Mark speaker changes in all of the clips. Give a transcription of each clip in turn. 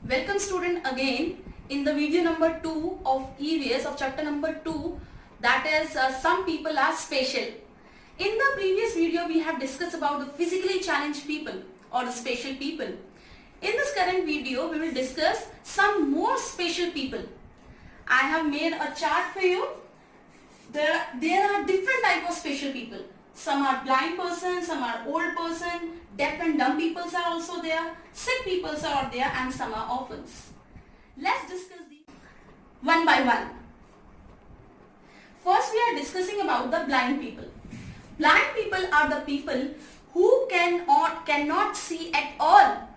Speaker 1: Welcome student again in the video number 2 of EVS of chapter number 2, that is some people are special. In the previous video we have discussed about the physically challenged people or the special people. In this current video we will discuss some more special people. I have made a chart for you. There are different type of special people. Some are blind person, some are old person, deaf and dumb people are also there, sick people are there, and some are orphans. Let's discuss these one by one. First we are discussing about the blind people. Blind people are the people who cannot see at all.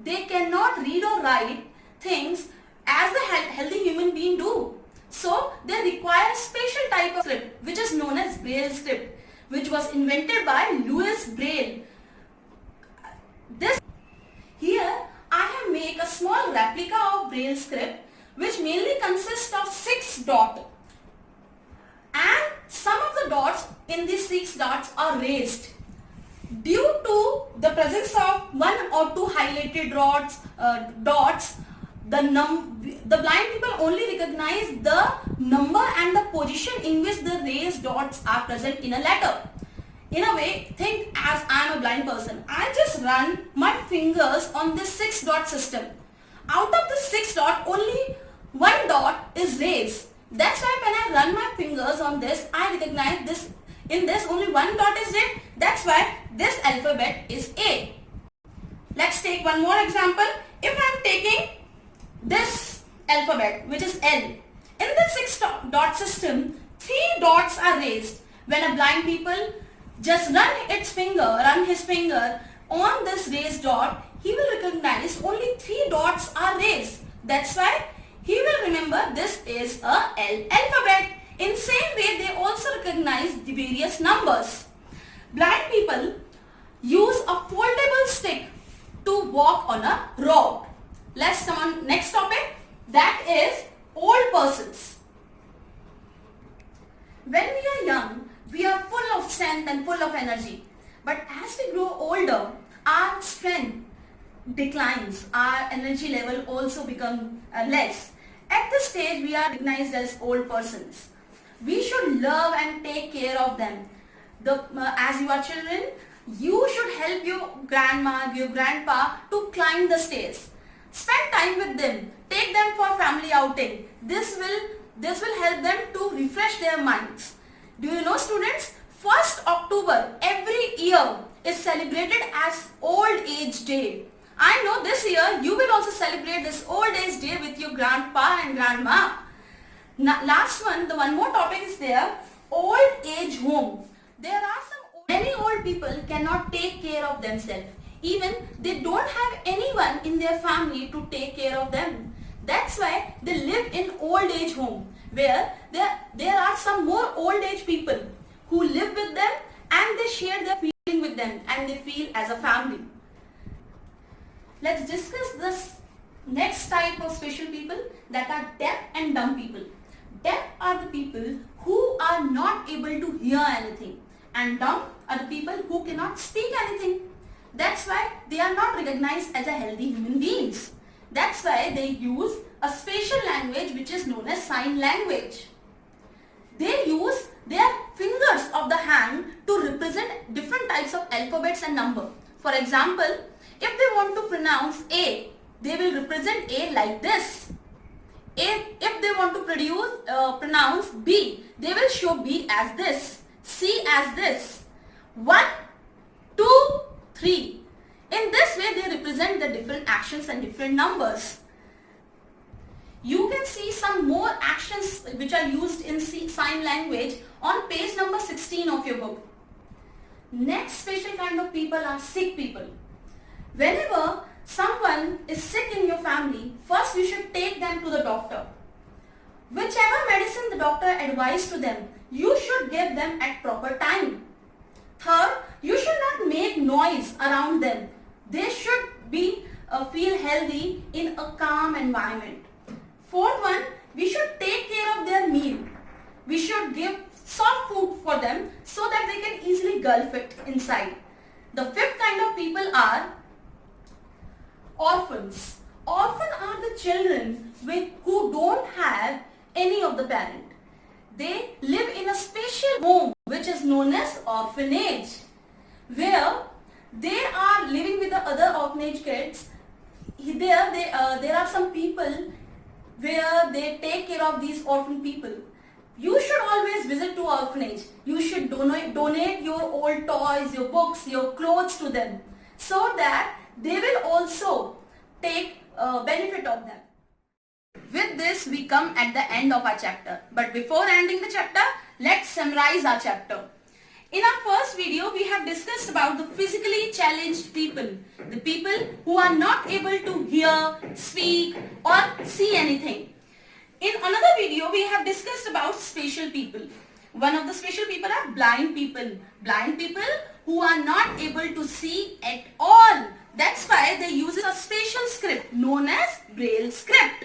Speaker 1: They cannot read or write things as a healthy human being do. So they require special type of script which is known as Braille script, which was invented by Louis Braille. Here I have made a small replica of Braille script which mainly consists of 6 dots, and some of the dots in these 6 dots are raised. Due to the presence of 1 or 2 highlighted dots, the blind people only recognize the number and the position in which the raised dots are present in a letter. In a way, think as I am a blind person. I just run my fingers on this 6 dot system. Out of the 6 dot, only 1 dot is raised. That's why when I run my fingers on this, I recognize this. In this only 1 dot is raised. That's why this alphabet is A. Let's take one more example. If I am taking this alphabet, which is L, in the 6 dot system, 3 dots are raised. When a blind people just run his finger on this raised dot, he will recognize only 3 dots are raised. That's why he will remember this is a L alphabet. In same way, they also recognize the various numbers. Blind people use a foldable stick to walk on a road. Let's come on next topic, that is old persons. When we are young, we are full of strength and full of energy. But as we grow older, our strength declines, our energy level also becomes less. At this stage, we are recognized as old persons. We should love and take care of them. As you are children, you should help your grandma, your grandpa to climb the stairs. Spend time with them. Take them for family outing. This will help them to refresh their minds. Do you know, students? 1st October every year is celebrated as Old Age Day. I know this year you will also celebrate this Old Age Day with your grandpa and grandma. Now, last one, the one more topic is there, Old Age Home. There are many old people cannot take care of themselves. Even they don't have anyone in their family to take care of them. That's why they live in old age home, where there are some more old age people who live with them and they share their feeling with them and they feel as a family. Let's discuss this next type of special people, that are deaf and dumb people. Deaf are the people who are not able to hear anything, and dumb are the people who cannot speak anything. That's why they are not recognized as a healthy human beings. That's why they use a special language which is known as sign language. They use their fingers of the hand to represent different types of alphabets and number. For example, if they want to pronounce A, they will represent A like this. If they want to pronounce B, they will show B as this, C as this. 1, 2, 3. In this way, they represent the different actions and different numbers. You can see some more actions which are used in sign language on page number 16 of your book. Next special kind of people are sick people. Whenever someone is sick in your family, first you should take them to the doctor. Whichever medicine the doctor advised to them, you should give them at proper time. Third, you should not make noise around them. They should feel healthy in a calm environment. Fourth one, we should take care of their meal. We should give soft food for them so that they can easily gulp it inside. The fifth kind of people are orphans. Orphans are the children who don't have any of the parent. They live in a special home which is known as orphanage, where they are living with the other orphanage kids. There are some people where they take care of these orphan people. You should always visit to orphanage. You should donate your old toys, your books, your clothes to them, so that they will also take benefit of them. With this, we come at the end of our chapter. But before ending the chapter, let's summarize our chapter. In our first video, we have discussed about the physically challenged people. The people who are not able to hear, speak or see anything. In another video, we have discussed about special people. One of the special people are blind people. Blind people who are not able to see at all. That's why they use a special script known as Braille script.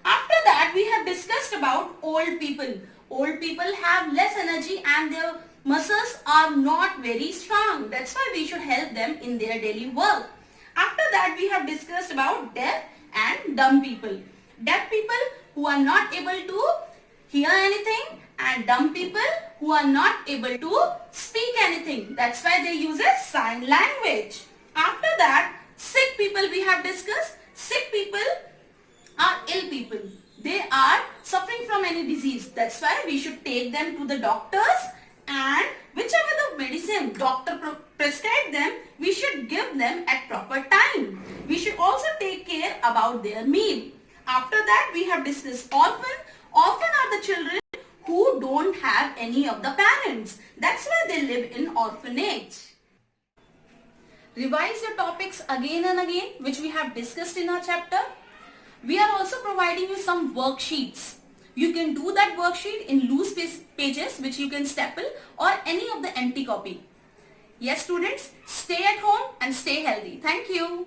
Speaker 1: After that, we have discussed about old people. Old people have less energy and their muscles are not very strong. That's why we should help them in their daily work. After that, we have discussed about deaf and dumb people. Deaf people who are not able to hear anything and dumb people who are not able to speak anything. That's why they use a sign language. After that, sick people we have discussed. Sick people are ill people. They are suffering from any disease. That's why we should take them to the doctors, and whichever the medicine doctor prescribe them, we should give them at proper time. We should also take care about their meal. After that, we have discussed orphan. Orphan are the children who don't have any of the parents. That's why they live in orphanage. Revise your topics again and again, which we have discussed in our chapter. We are also providing you some worksheets. You can do that worksheet in loose pages which you can staple or any of the empty copy. Yes students, stay at home and stay healthy. Thank you.